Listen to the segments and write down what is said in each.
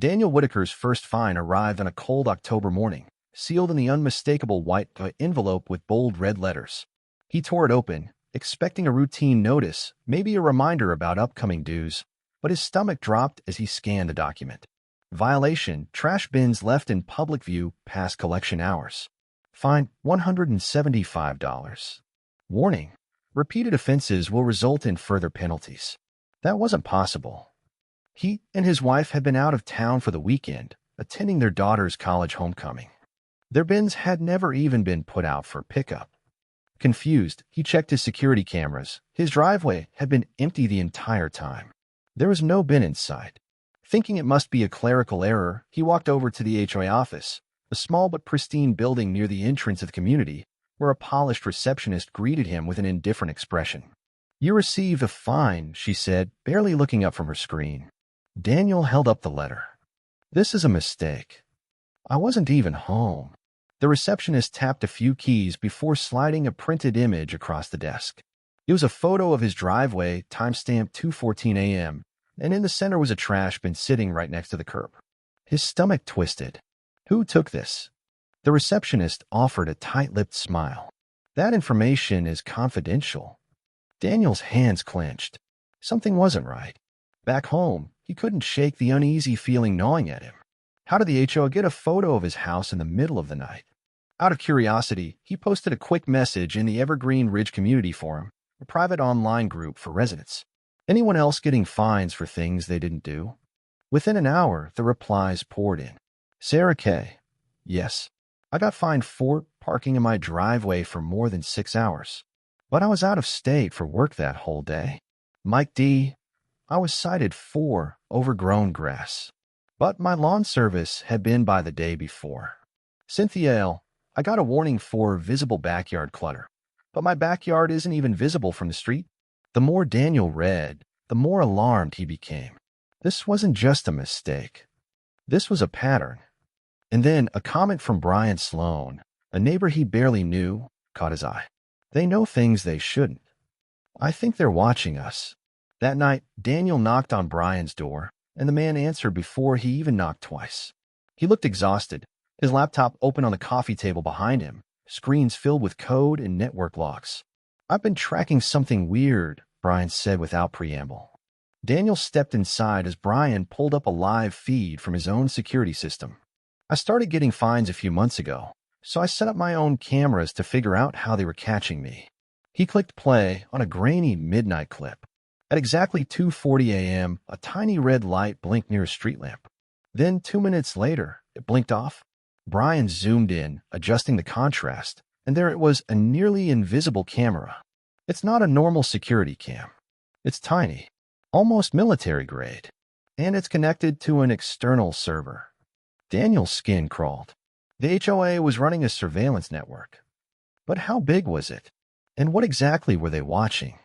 Daniel Whitaker's first fine arrived on a cold October morning, sealed in the unmistakable white envelope with bold red letters. He tore it open, expecting a routine notice, maybe a reminder about upcoming dues, but his stomach dropped as he scanned the document. Violation: trash bins left in public view past collection hours. Fine: $175. Warning: repeated offenses will result in further penalties. That wasn't possible. He and his wife had been out of town for the weekend, attending their daughter's college homecoming. Their bins had never even been put out for pickup. Confused, he checked his security cameras. His driveway had been empty the entire time. There was no bin in sight. Thinking it must be a clerical error, he walked over to the HOA office, a small but pristine building near the entrance of the community, where a polished receptionist greeted him with an indifferent expression. "You received a fine," she said, barely looking up from her screen. Daniel held up the letter. "This is a mistake. I wasn't even home." The receptionist tapped a few keys before sliding a printed image across the desk. It was a photo of his driveway, timestamped 2:14 a.m., and in the center was a trash bin sitting right next to the curb. His stomach twisted. "Who took this?" The receptionist offered a tight-lipped smile. "That information is confidential." Daniel's hands clenched. Something wasn't right. Back home, he couldn't shake the uneasy feeling gnawing at him. How did the HOA get a photo of his house in the middle of the night? Out of curiosity, he posted a quick message in the Evergreen Ridge community forum, a private online group for residents. Anyone else getting fines for things they didn't do? Within an hour, the replies poured in. Sarah K. "Yes. I got fined for parking in my driveway for more than 6 hours. But I was out of state for work that whole day." Mike D. "I was cited for overgrown grass. But my lawn service had been by the day before." Cynthia L. "I got a warning for visible backyard clutter. But my backyard isn't even visible from the street." The more Daniel read, the more alarmed he became. This wasn't just a mistake. This was a pattern. And then a comment from Brian Sloan, a neighbor he barely knew, caught his eye. "They know things they shouldn't. I think they're watching us." That night, Daniel knocked on Brian's door, and the man answered before he even knocked twice. He looked exhausted, his laptop open on the coffee table behind him, screens filled with code and network logs. "I've been tracking something weird," Brian said without preamble. Daniel stepped inside as Brian pulled up a live feed from his own security system. "I started getting fines a few months ago, so I set up my own cameras to figure out how they were catching me." He clicked play on a grainy midnight clip. At exactly 2:40 a.m., a tiny red light blinked near a street lamp. Then 2 minutes later, it blinked off. Brian zoomed in, adjusting the contrast, and there it was, a nearly invisible camera. It's not a normal security cam. It's tiny, almost military grade, and it's connected to an external server. Daniel's skin crawled. The HOA was running a surveillance network. But how big was it? And what exactly were they watching?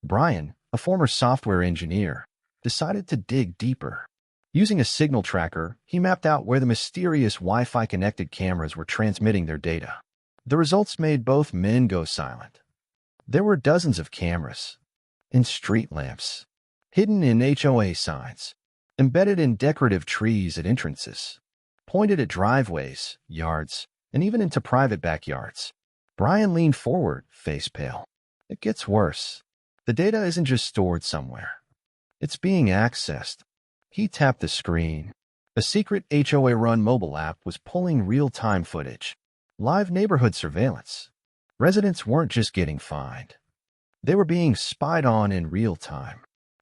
Brian, a former software engineer, decided to dig deeper. Using a signal tracker, he mapped out where the mysterious Wi-Fi connected cameras were transmitting their data. The results made both men go silent. There were dozens of cameras, in street lamps, hidden in HOA signs, embedded in decorative trees at entrances, pointed at driveways, yards, and even into private backyards. Brian leaned forward, face pale. It gets worse. The data isn't just stored somewhere. It's being accessed. He tapped the screen. A secret HOA-run mobile app was pulling real-time footage. Live neighborhood surveillance. Residents weren't just getting fined. They were being spied on in real time.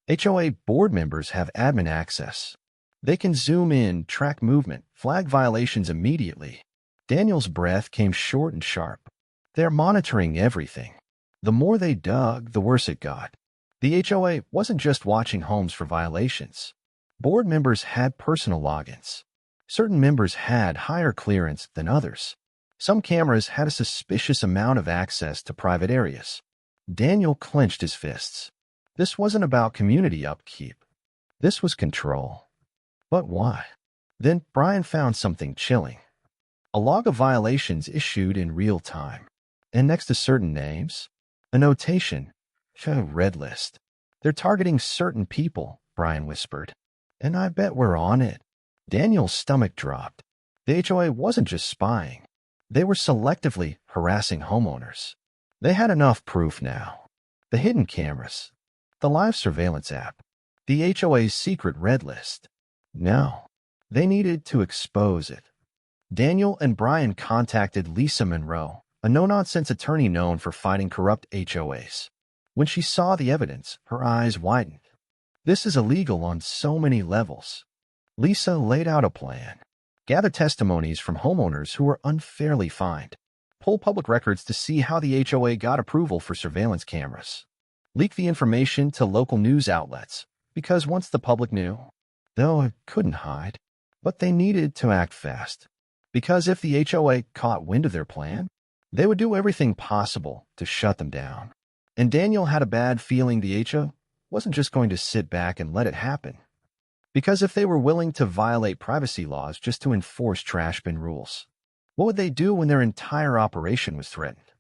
HOA board members have admin access. They can zoom in, track movement, flag violations immediately. Daniel's breath came short and sharp. They're monitoring everything. The more they dug, the worse it got. The HOA wasn't just watching homes for violations. Board members had personal logins. Certain members had higher clearance than others. Some cameras had a suspicious amount of access to private areas. Daniel clenched his fists. This wasn't about community upkeep. This was control. But why? Then Brian found something chilling. A log of violations issued in real time. And next to certain names, a notation, a red list. "They're targeting certain people," Brian whispered. "And I bet we're on it." Daniel's stomach dropped. The HOA wasn't just spying. They were selectively harassing homeowners. They had enough proof now. The hidden cameras, the live surveillance app, the HOA's secret red list. Now, they needed to expose it. Daniel and Brian contacted Lisa Monroe, a no-nonsense attorney known for fighting corrupt HOAs. When she saw the evidence, her eyes widened. This is illegal on so many levels. Lisa laid out a plan. Gather testimonies from homeowners who were unfairly fined. Pull public records to see how the HOA got approval for surveillance cameras. Leak the information to local news outlets, because once the public knew, though it couldn't hide, but they needed to act fast. Because if the HOA caught wind of their plan, they would do everything possible to shut them down. And Daniel had a bad feeling the HOA wasn't just going to sit back and let it happen. Because if they were willing to violate privacy laws just to enforce trash bin rules, what would they do when their entire operation was threatened?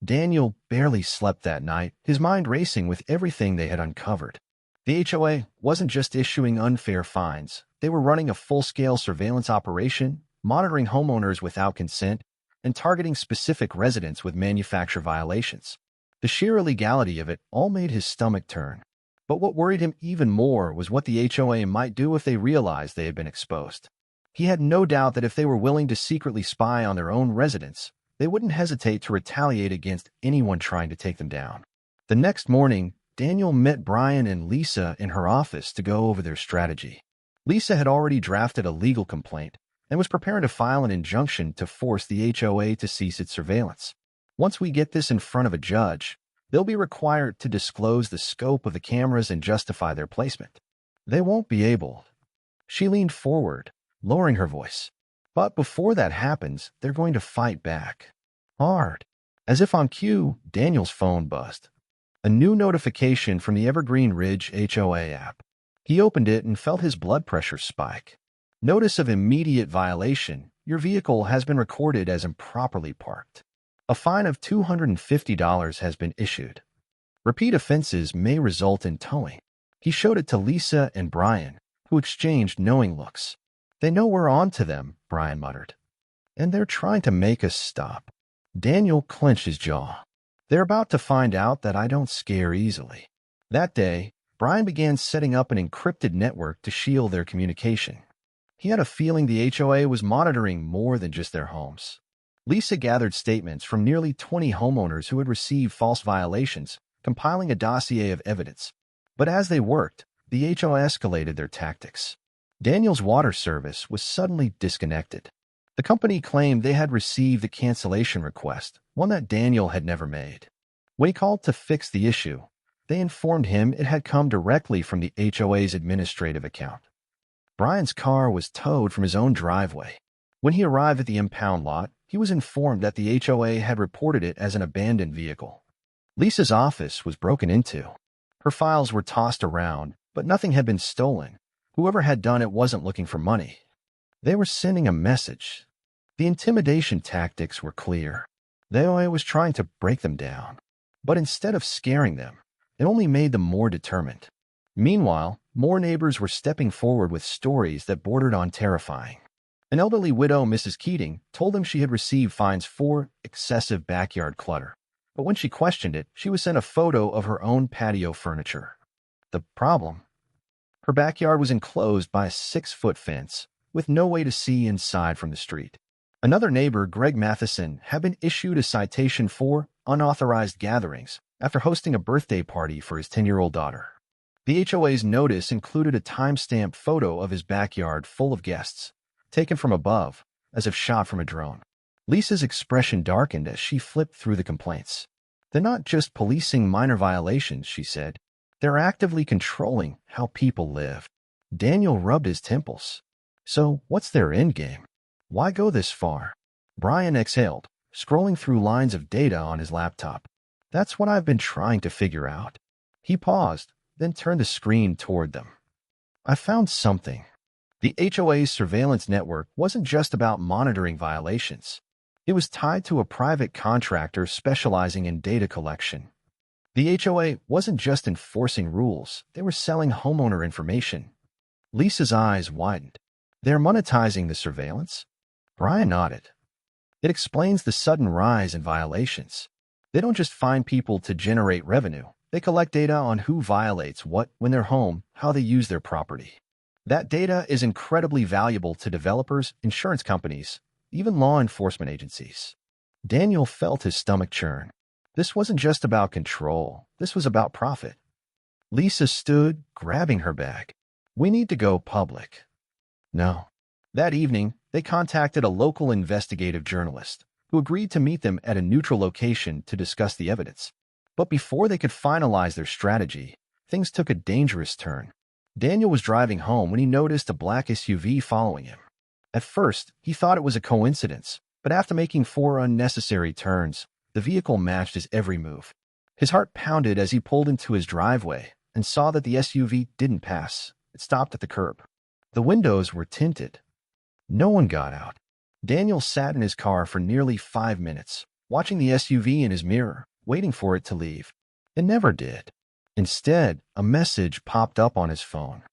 Daniel barely slept that night, his mind racing with everything they had uncovered. The HOA wasn't just issuing unfair fines. They were running a full-scale surveillance operation, monitoring homeowners without consent, and targeting specific residents with manufacturer violations. The sheer illegality of it all made his stomach turn. But what worried him even more was what the HOA might do if they realized they had been exposed. He had no doubt that if they were willing to secretly spy on their own residents, they wouldn't hesitate to retaliate against anyone trying to take them down. The next morning, Daniel met Brian and Lisa in her office to go over their strategy. Lisa had already drafted a legal complaint and was preparing to file an injunction to force the HOA to cease its surveillance. Once we get this in front of a judge, they'll be required to disclose the scope of the cameras and justify their placement. They won't be able. She leaned forward, lowering her voice. But before that happens, they're going to fight back. Hard. As if on cue, Daniel's phone buzzed. A new notification from the Evergreen Ridge HOA app. He opened it and felt his blood pressure spike. Notice of immediate violation. Your vehicle has been recorded as improperly parked. A fine of $250 has been issued. Repeat offenses may result in towing. He showed it to Lisa and Brian, who exchanged knowing looks. They know we're on to them, Brian muttered. And they're trying to make us stop. Daniel clenched his jaw. They're about to find out that I don't scare easily. That day, Brian began setting up an encrypted network to shield their communication. He had a feeling the HOA was monitoring more than just their homes. Lisa gathered statements from nearly 20 homeowners who had received false violations, compiling a dossier of evidence. But as they worked, the HOA escalated their tactics. Daniel's water service was suddenly disconnected. The company claimed they had received a cancellation request, one that Daniel had never made. When he called to fix the issue, they informed him it had come directly from the HOA's administrative account. Brian's car was towed from his own driveway. When he arrived at the impound lot, he was informed that the HOA had reported it as an abandoned vehicle. Lisa's office was broken into. Her files were tossed around, but nothing had been stolen. Whoever had done it wasn't looking for money. They were sending a message. The intimidation tactics were clear. The HOA was trying to break them down. But instead of scaring them, it only made them more determined. Meanwhile, more neighbors were stepping forward with stories that bordered on terrifying. An elderly widow, Mrs. Keating, told them she had received fines for excessive backyard clutter. But when she questioned it, she was sent a photo of her own patio furniture. The problem? Her backyard was enclosed by a 6-foot fence, with no way to see inside from the street. Another neighbor, Greg Matheson, had been issued a citation for unauthorized gatherings after hosting a birthday party for his 10-year-old daughter. The HOA's notice included a time-stamped photo of his backyard full of guests, taken from above, as if shot from a drone. Lisa's expression darkened as she flipped through the complaints. They're not just policing minor violations, she said. They're actively controlling how people live. Daniel rubbed his temples. So, what's their endgame? Why go this far? Brian exhaled, scrolling through lines of data on his laptop. That's what I've been trying to figure out. He paused, then turned the screen toward them. I found something. The HOA's surveillance network wasn't just about monitoring violations. It was tied to a private contractor specializing in data collection. The HOA wasn't just enforcing rules, they were selling homeowner information. Lisa's eyes widened. They're monetizing the surveillance? Brian nodded. It explains the sudden rise in violations. They don't just find people to generate revenue. They collect data on who violates what when they're home, how they use their property. That data is incredibly valuable to developers, insurance companies, even law enforcement agencies. Daniel felt his stomach churn. This wasn't just about control. This was about profit. Lisa stood, grabbing her bag. We need to go public. No. That evening, they contacted a local investigative journalist who agreed to meet them at a neutral location to discuss the evidence. But before they could finalize their strategy, things took a dangerous turn. Daniel was driving home when he noticed a black SUV following him. At first, he thought it was a coincidence, but after making 4 unnecessary turns, the vehicle matched his every move. His heart pounded as he pulled into his driveway and saw that the SUV didn't pass. It stopped at the curb. The windows were tinted. No one got out. Daniel sat in his car for nearly 5 minutes, watching the SUV in his mirror, waiting for it to leave. It never did. Instead, a message popped up on his phone.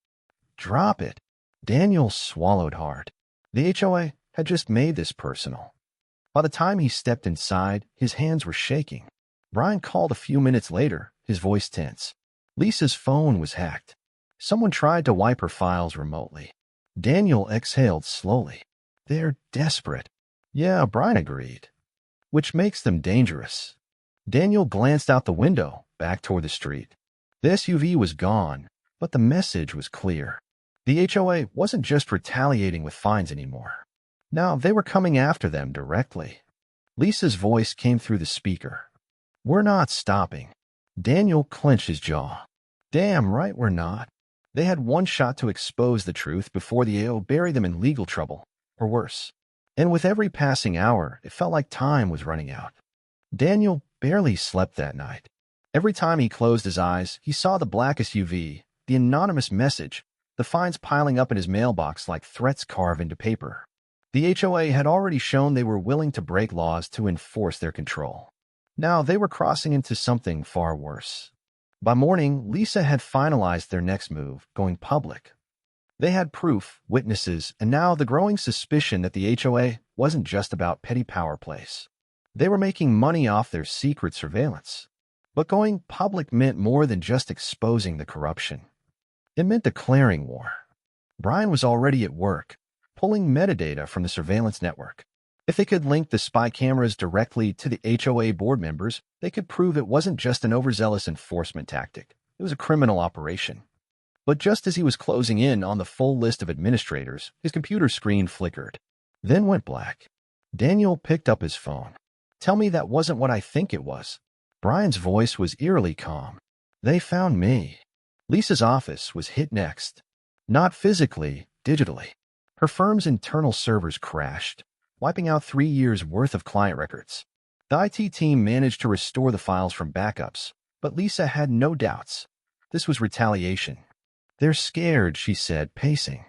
Drop it. Daniel swallowed hard. The HOA had just made this personal. By the time he stepped inside, his hands were shaking. Brian called a few minutes later, his voice tense. Lisa's phone was hacked. Someone tried to wipe her files remotely. Daniel exhaled slowly. They're desperate. Yeah, Brian agreed. Which makes them dangerous. Daniel glanced out the window, back toward the street. The SUV was gone, but the message was clear. The HOA wasn't just retaliating with fines anymore. Now they were coming after them directly. Lisa's voice came through the speaker. We're not stopping. Daniel clenched his jaw. Damn right we're not. They had one shot to expose the truth before the AO buried them in legal trouble, or worse. And with every passing hour, it felt like time was running out. Daniel barely slept that night. Every time he closed his eyes, he saw the black SUV, the anonymous message, the fines piling up in his mailbox like threats carved into paper. The HOA had already shown they were willing to break laws to enforce their control. Now they were crossing into something far worse. By morning, Lisa had finalized their next move, going public. They had proof, witnesses, and now the growing suspicion that the HOA wasn't just about petty power plays. They were making money off their secret surveillance. But going public meant more than just exposing the corruption. It meant declaring war. Brian was already at work, pulling metadata from the surveillance network. If they could link the spy cameras directly to the HOA board members, they could prove it wasn't just an overzealous enforcement tactic. It was a criminal operation. But just as he was closing in on the full list of administrators, his computer screen flickered, then went black. Daniel picked up his phone. Tell me that wasn't what I think it was. Brian's voice was eerily calm. They found me. Lisa's office was hit next. Not physically, digitally. Her firm's internal servers crashed, wiping out 3 years' worth of client records. The IT team managed to restore the files from backups, but Lisa had no doubts. This was retaliation. They're scared, she said, pacing.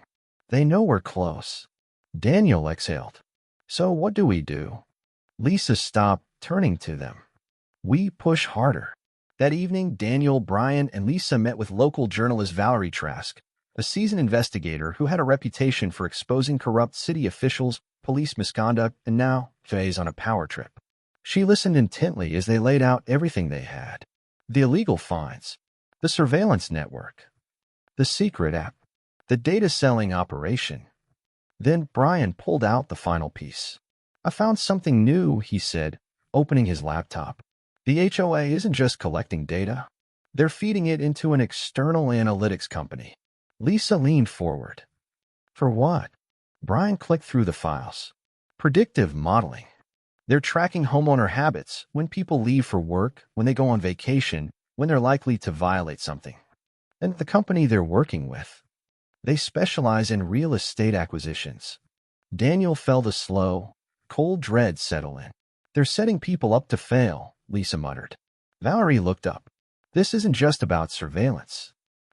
They know we're close. Daniel exhaled. So what do we do? Lisa stopped, turning to them. We push harder. That evening, Daniel, Brian, and Lisa met with local journalist Valerie Trask, a seasoned investigator who had a reputation for exposing corrupt city officials, police misconduct, and now phase on a power trip. She listened intently as they laid out everything they had. The illegal fines, the surveillance network, the secret app, the data-selling operation. Then Brian pulled out the final piece. I found something new, he said, opening his laptop. The HOA isn't just collecting data. They're feeding it into an external analytics company. Lisa leaned forward. For what? Brian clicked through the files. Predictive modeling. They're tracking homeowner habits, when people leave for work, when they go on vacation, when they're likely to violate something. And the company they're working with. They specialize in real estate acquisitions. Daniel felt a slow, cold dread settle in. They're setting people up to fail, Lisa muttered. Valerie looked up. This isn't just about surveillance.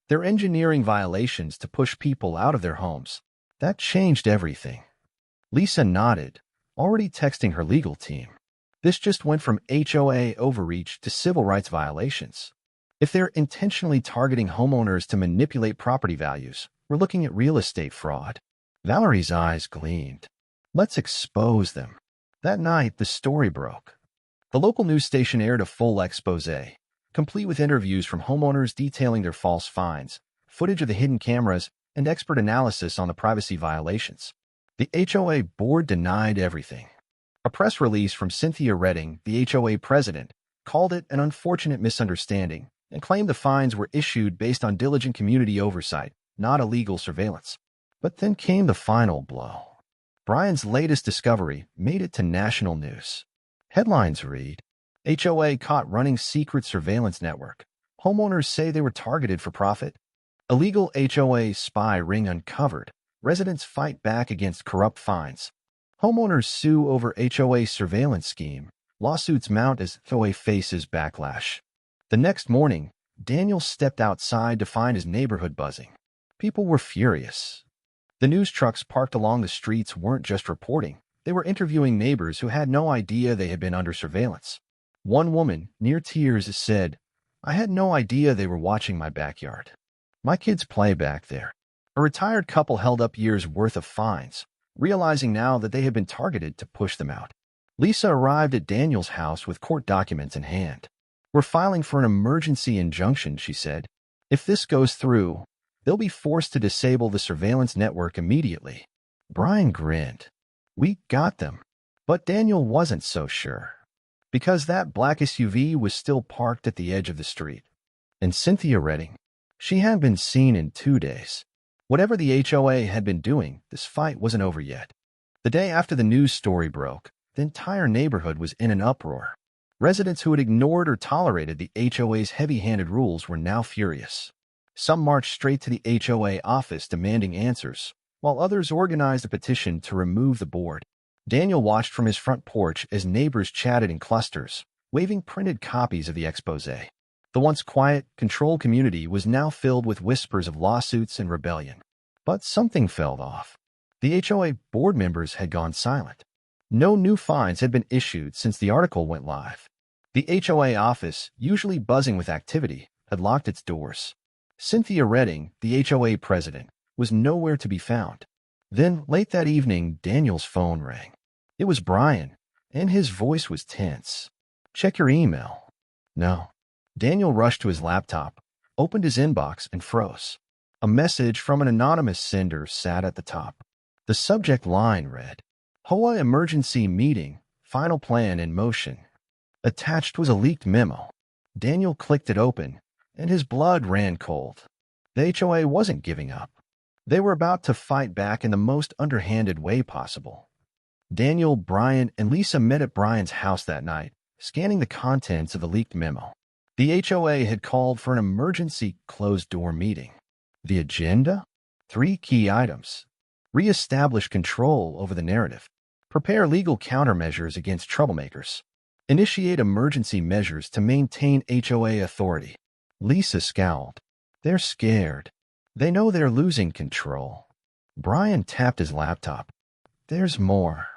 They're engineering violations to push people out of their homes. That changed everything. Lisa nodded, already texting her legal team. This just went from HOA overreach to civil rights violations. If they're intentionally targeting homeowners to manipulate property values, we're looking at real estate fraud. Valerie's eyes gleamed. Let's expose them. That night, the story broke. The local news station aired a full expose, complete with interviews from homeowners detailing their false fines, footage of the hidden cameras, and expert analysis on the privacy violations. The HOA board denied everything. A press release from Cynthia Redding, the HOA president, called it an unfortunate misunderstanding and claimed the fines were issued based on diligent community oversight, not illegal surveillance. But then came the final blow. Brian's latest discovery made it to national news. Headlines read, HOA caught running secret surveillance network. Homeowners say they were targeted for profit. Illegal HOA spy ring uncovered. Residents fight back against corrupt fines. Homeowners sue over HOA surveillance scheme. Lawsuits mount as HOA faces backlash. The next morning, Daniel stepped outside to find his neighborhood buzzing. People were furious. The news trucks parked along the streets weren't just reporting. They were interviewing neighbors who had no idea they had been under surveillance. One woman, near tears, said, "I had no idea they were watching my backyard. My kids play back there." A retired couple held up years' worth of fines, realizing now that they had been targeted to push them out. Lisa arrived at Daniel's house with court documents in hand. "We're filing for an emergency injunction," she said. "If this goes through, they'll be forced to disable the surveillance network immediately." Brian grinned. "We got them." But Daniel wasn't so sure, because that black SUV was still parked at the edge of the street. And Cynthia Redding, she hadn't been seen in 2 days. Whatever the HOA had been doing, this fight wasn't over yet. The day after the news story broke, the entire neighborhood was in an uproar. Residents who had ignored or tolerated the HOA's heavy-handed rules were now furious. Some marched straight to the HOA office demanding answers, while others organized a petition to remove the board. Daniel watched from his front porch as neighbors chatted in clusters, waving printed copies of the expose. The once quiet, controlled community was now filled with whispers of lawsuits and rebellion. But something fell off. The HOA board members had gone silent. No new fines had been issued since the article went live. The HOA office, usually buzzing with activity, had locked its doors. Cynthia Redding, the HOA president, was nowhere to be found. Then, late that evening, Daniel's phone rang. It was Brian, and his voice was tense. "Check your email." "No." Daniel rushed to his laptop, opened his inbox, and froze. A message from an anonymous sender sat at the top. The subject line read, HOA emergency meeting, final plan in motion. Attached was a leaked memo. Daniel clicked it open, and his blood ran cold. The HOA wasn't giving up. They were about to fight back in the most underhanded way possible. Daniel, Brian, and Lisa met at Brian's house that night, scanning the contents of the leaked memo. The HOA had called for an emergency closed-door meeting. The agenda? 3 key items. Re-establish control over the narrative. Prepare legal countermeasures against troublemakers. Initiate emergency measures to maintain HOA authority. Lisa scowled. They're scared. They know they're losing control. Brian tapped his laptop. There's more.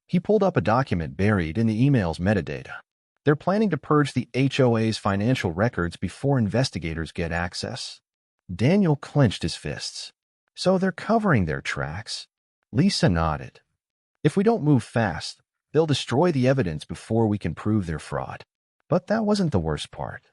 He pulled up a document buried in the email's metadata. They're planning to purge the HOA's financial records before investigators get access. Daniel clenched his fists. So they're covering their tracks? Lisa nodded. If we don't move fast, they'll destroy the evidence before we can prove their fraud. But that wasn't the worst part.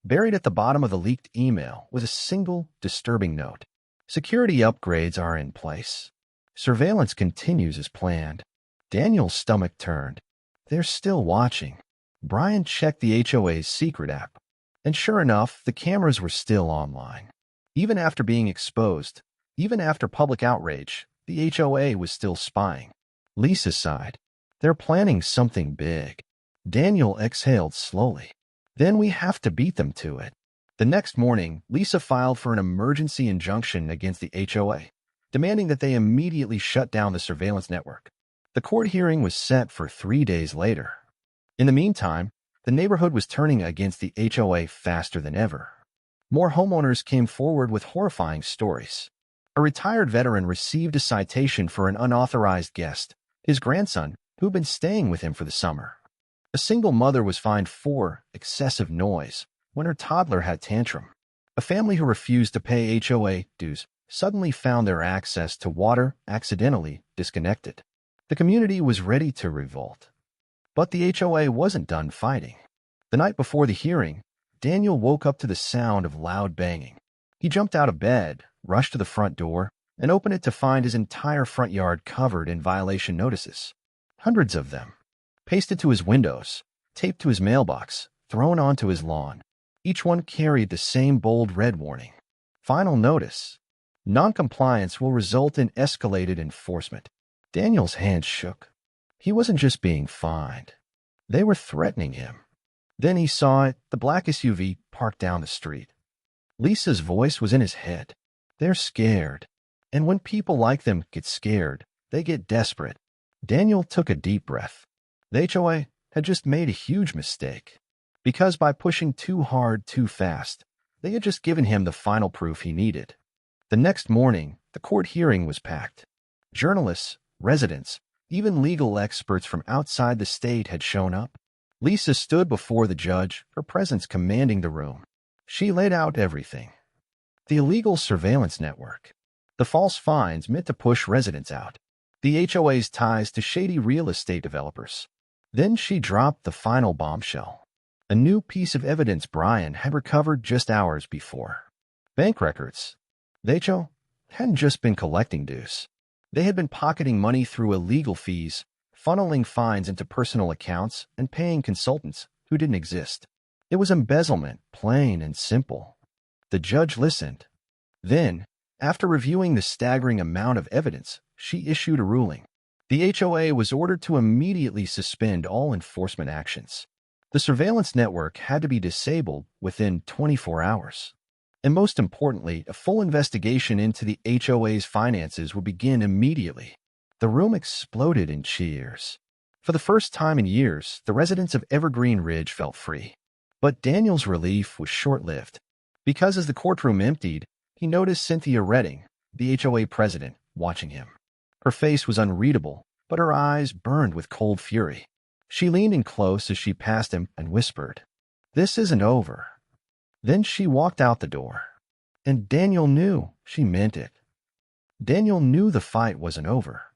Buried at the bottom of the leaked email was a single, disturbing note. Security upgrades are in place. Surveillance continues as planned. Daniel's stomach turned. They're still watching. Brian checked the HOA's secret app, and sure enough, the cameras were still online. Even after being exposed, even after public outrage, the HOA was still spying. Lisa sighed. They're planning something big. Daniel exhaled slowly. Then we have to beat them to it. The next morning, Lisa filed for an emergency injunction against the HOA, demanding that they immediately shut down the surveillance network. The court hearing was set for 3 days later. In the meantime, the neighborhood was turning against the HOA faster than ever. More homeowners came forward with horrifying stories. A retired veteran received a citation for an unauthorized guest, his grandson, who'd been staying with him for the summer. A single mother was fined for excessive noise when her toddler had tantrum. A family who refused to pay HOA dues suddenly found their access to water accidentally disconnected. The community was ready to revolt. But the HOA wasn't done fighting. The night before the hearing, Daniel woke up to the sound of loud banging. He jumped out of bed, rushed to the front door, and opened it to find his entire front yard covered in violation notices. Hundreds of them. Pasted to his windows, taped to his mailbox, thrown onto his lawn. Each one carried the same bold red warning. Final notice. Noncompliance will result in escalated enforcement. Daniel's hands shook. He wasn't just being fined. They were threatening him. Then he saw it, the black SUV parked down the street. Lisa's voice was in his head. They're scared. And when people like them get scared, they get desperate. Daniel took a deep breath. The HOA had just made a huge mistake. Because by pushing too hard too fast, they had just given him the final proof he needed. The next morning, the court hearing was packed. Journalists, residents, even legal experts from outside the state had shown up. Lisa stood before the judge, her presence commanding the room. She laid out everything. The illegal surveillance network. The false fines meant to push residents out. The HOA's ties to shady real estate developers. Then she dropped the final bombshell. A new piece of evidence Brian had recovered just hours before. Bank records. The HOA hadn't just been collecting dues. They had been pocketing money through illegal fees, funneling fines into personal accounts, and paying consultants who didn't exist. It was embezzlement, plain and simple. The judge listened. Then, after reviewing the staggering amount of evidence, she issued a ruling. The HOA was ordered to immediately suspend all enforcement actions. The surveillance network had to be disabled within 24 hours. And most importantly, a full investigation into the HOA's finances would begin immediately. The room exploded in cheers. For the first time in years, the residents of Evergreen Ridge felt free. But Daniel's relief was short-lived. Because as the courtroom emptied, he noticed Cynthia Redding, the HOA president, watching him. Her face was unreadable, but her eyes burned with cold fury. She leaned in close as she passed him and whispered, "This isn't over." Then she walked out the door. And Daniel knew she meant it. Daniel knew the fight wasn't over.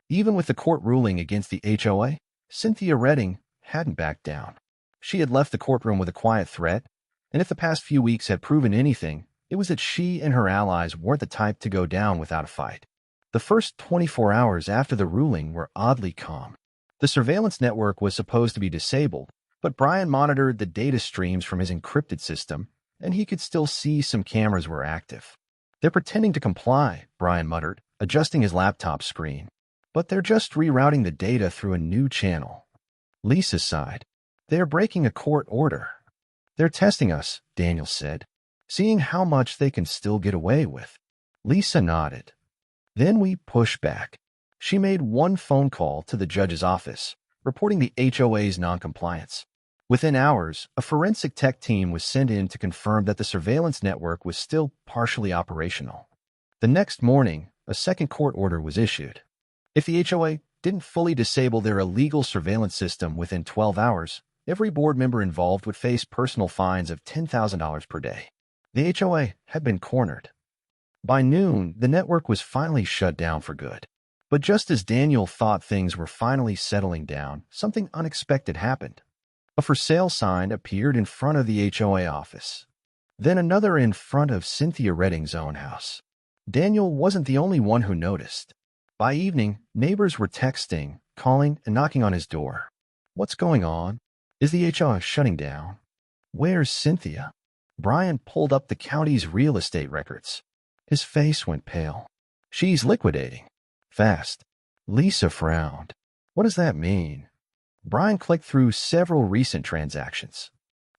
Even with the court ruling against the HOA, Cynthia Redding hadn't backed down. She had left the courtroom with a quiet threat, and if the past few weeks had proven anything, it was that she and her allies weren't the type to go down without a fight. The first 24 hours after the ruling were oddly calm. The surveillance network was supposed to be disabled, but Brian monitored the data streams from his encrypted system, and he could still see some cameras were active. "They're pretending to comply," Brian muttered, adjusting his laptop screen. "But they're just rerouting the data through a new channel." Lisa sighed. "They're breaking a court order." "They're testing us," Daniel said, "seeing how much they can still get away with." Lisa nodded. "Then we push back." She made one phone call to the judge's office, reporting the HOA's noncompliance. Within hours, a forensic tech team was sent in to confirm that the surveillance network was still partially operational. The next morning, a second court order was issued. If the HOA didn't fully disable their illegal surveillance system within 12 hours, every board member involved would face personal fines of $10,000 per day. The HOA had been cornered. By noon, the network was finally shut down for good. But just as Daniel thought things were finally settling down, something unexpected happened. A for sale sign appeared in front of the HOA office. Then another in front of Cynthia Redding's own house. Daniel wasn't the only one who noticed. By evening, neighbors were texting, calling, and knocking on his door. "What's going on? Is the HOA shutting down? Where's Cynthia?" Brian pulled up the county's real estate records. His face went pale. "She's liquidating. Fast." Lisa frowned. "What does that mean?" Brian clicked through several recent transactions.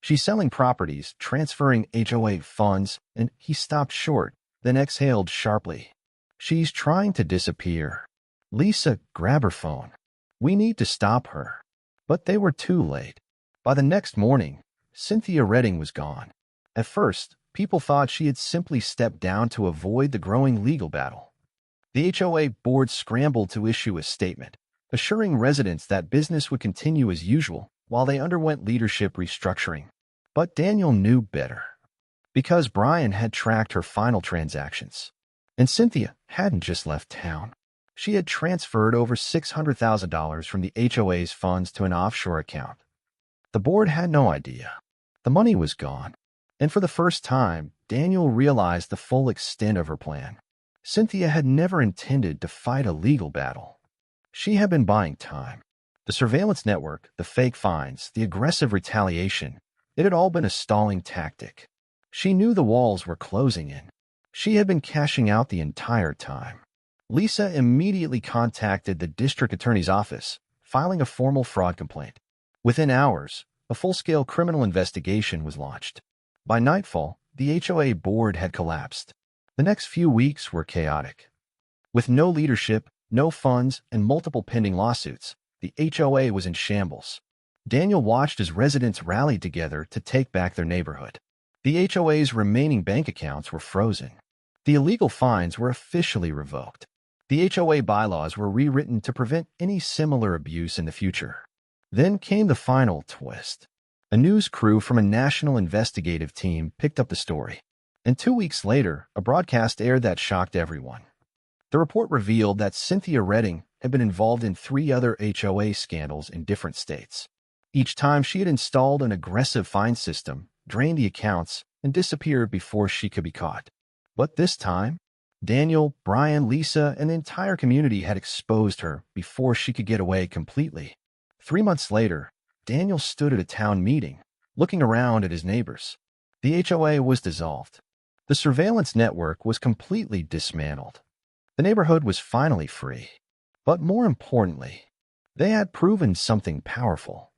"She's selling properties, transferring HOA funds," and he stopped short, then exhaled sharply. "She's trying to disappear." Lisa grabbed her phone. "We need to stop her." But they were too late. By the next morning, Cynthia Redding was gone. At first, people thought she had simply stepped down to avoid the growing legal battle. The HOA board scrambled to issue a statement, assuring residents that business would continue as usual while they underwent leadership restructuring. But Daniel knew better. Because Brian had tracked her final transactions. And Cynthia hadn't just left town. She had transferred over $600,000 from the HOA's funds to an offshore account. The board had no idea. The money was gone. And for the first time, Daniel realized the full extent of her plan. Cynthia had never intended to fight a legal battle. She had been buying time. The surveillance network, the fake fines, the aggressive retaliation, it had all been a stalling tactic. She knew the walls were closing in. She had been cashing out the entire time. Lisa immediately contacted the district attorney's office, filing a formal fraud complaint. Within hours, a full-scale criminal investigation was launched. By nightfall, the HOA board had collapsed. The next few weeks were chaotic. With no leadership, no funds, and multiple pending lawsuits, the HOA was in shambles. Daniel watched as residents rallied together to take back their neighborhood. The HOA's remaining bank accounts were frozen. The illegal fines were officially revoked. The HOA bylaws were rewritten to prevent any similar abuse in the future. Then came the final twist. A news crew from a national investigative team picked up the story. And 2 weeks later, a broadcast aired that shocked everyone. The report revealed that Cynthia Redding had been involved in 3 other HOA scandals in different states. Each time she had installed an aggressive fine system, drained the accounts, and disappeared before she could be caught. But this time, Daniel, Brian, Lisa, and the entire community had exposed her before she could get away completely. 3 months later, Daniel stood at a town meeting, looking around at his neighbors. The HOA was dissolved. The surveillance network was completely dismantled. The neighborhood was finally free. But more importantly, they had proven something powerful.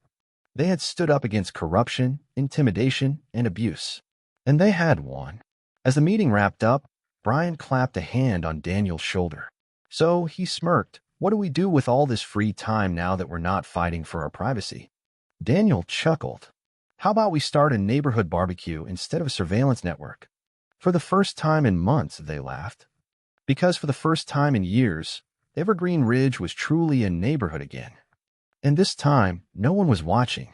They had stood up against corruption, intimidation, and abuse. And they had won. As the meeting wrapped up, Brian clapped a hand on Daniel's shoulder. So he smirked. What do we do with all this free time now that we're not fighting for our privacy? Daniel chuckled. How about we start a neighborhood barbecue instead of a surveillance network? For the first time in months, they laughed. Because for the first time in years, Evergreen Ridge was truly a neighborhood again. And this time, no one was watching.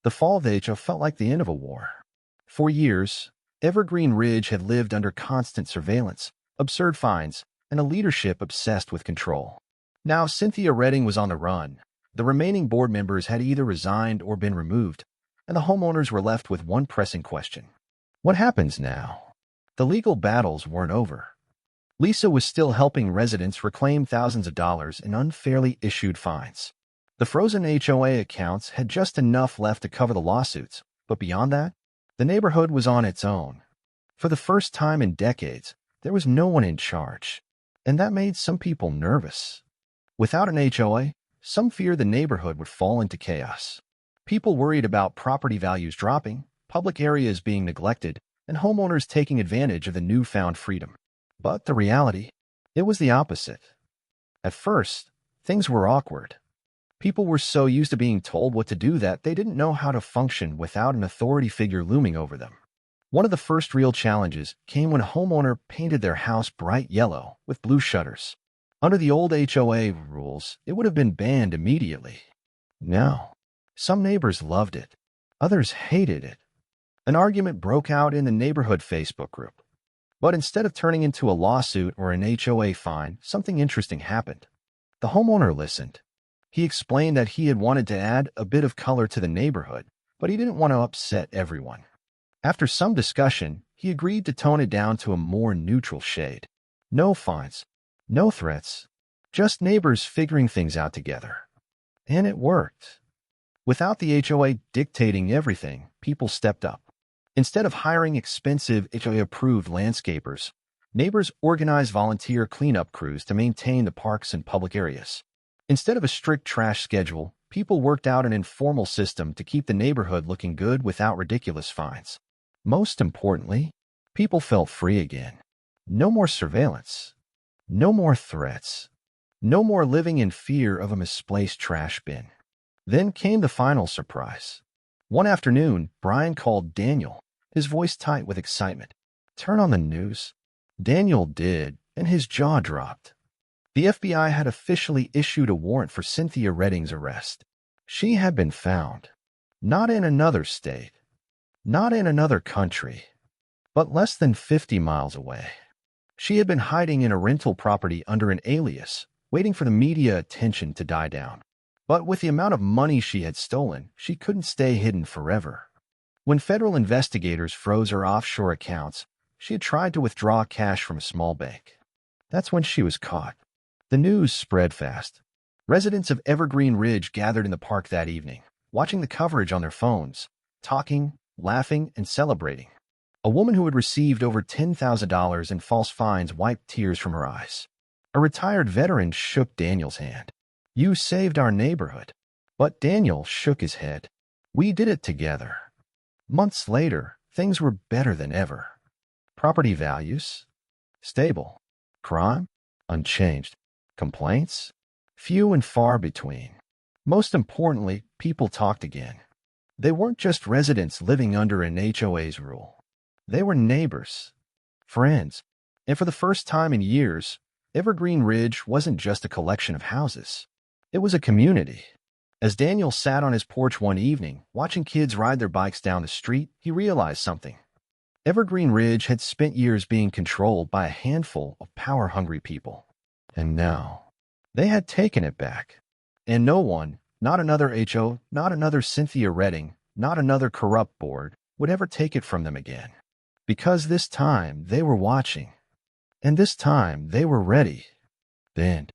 The fall of the HOA felt like the end of a war. For years, Evergreen Ridge had lived under constant surveillance, absurd fines, and a leadership obsessed with control. Now Cynthia Redding was on the run. The remaining board members had either resigned or been removed, and the homeowners were left with one pressing question. What happens now? The legal battles weren't over. Lisa was still helping residents reclaim thousands of dollars in unfairly issued fines. The frozen HOA accounts had just enough left to cover the lawsuits, but beyond that, the neighborhood was on its own. For the first time in decades, there was no one in charge, and that made some people nervous. Without an HOA, some feared the neighborhood would fall into chaos. People worried about property values dropping, public areas being neglected, and homeowners taking advantage of the newfound freedom. But the reality, it was the opposite. At first, things were awkward. People were so used to being told what to do that they didn't know how to function without an authority figure looming over them. One of the first real challenges came when a homeowner painted their house bright yellow with blue shutters. Under the old HOA rules, it would have been banned immediately. Now, some neighbors loved it. Others hated it. An argument broke out in the neighborhood Facebook group. But instead of turning into a lawsuit or an HOA fine, something interesting happened. The homeowner listened. He explained that he had wanted to add a bit of color to the neighborhood, but he didn't want to upset everyone. After some discussion, he agreed to tone it down to a more neutral shade. No fines, no threats, just neighbors figuring things out together. And it worked. Without the HOA dictating everything, people stepped up. Instead of hiring expensive HOA-approved landscapers, neighbors organized volunteer cleanup crews to maintain the parks and public areas. Instead of a strict trash schedule, people worked out an informal system to keep the neighborhood looking good without ridiculous fines. Most importantly, people felt free again. No more surveillance. No more threats. No more living in fear of a misplaced trash bin. Then came the final surprise. One afternoon, Brian called Daniel, his voice tight with excitement. Turn on the news. Daniel did, and his jaw dropped. The FBI had officially issued a warrant for Cynthia Redding's arrest. She had been found. Not in another state. Not in another country. But less than 50 miles away. She had been hiding in a rental property under an alias, waiting for the media attention to die down. But with the amount of money she had stolen, she couldn't stay hidden forever. When federal investigators froze her offshore accounts, she had tried to withdraw cash from a small bank. That's when she was caught. The news spread fast. Residents of Evergreen Ridge gathered in the park that evening, watching the coverage on their phones, talking, laughing, and celebrating. A woman who had received over $10,000 in false fines wiped tears from her eyes. A retired veteran shook Daniel's hand. "You saved our neighborhood." But Daniel shook his head. "We did it together." Months later, things were better than ever. Property values? Stable. Crime? Unchanged. Complaints? Few and far between. Most importantly, people talked again. They weren't just residents living under an HOA's rule. They were neighbors, friends, and for the first time in years, Evergreen Ridge wasn't just a collection of houses. It was a community. As Daniel sat on his porch one evening, watching kids ride their bikes down the street, he realized something. Evergreen Ridge had spent years being controlled by a handful of power-hungry people. And now, they had taken it back. And no one, not another HO, not another Cynthia Redding, not another corrupt board, would ever take it from them again. Because this time they were watching. And this time they were ready. The end.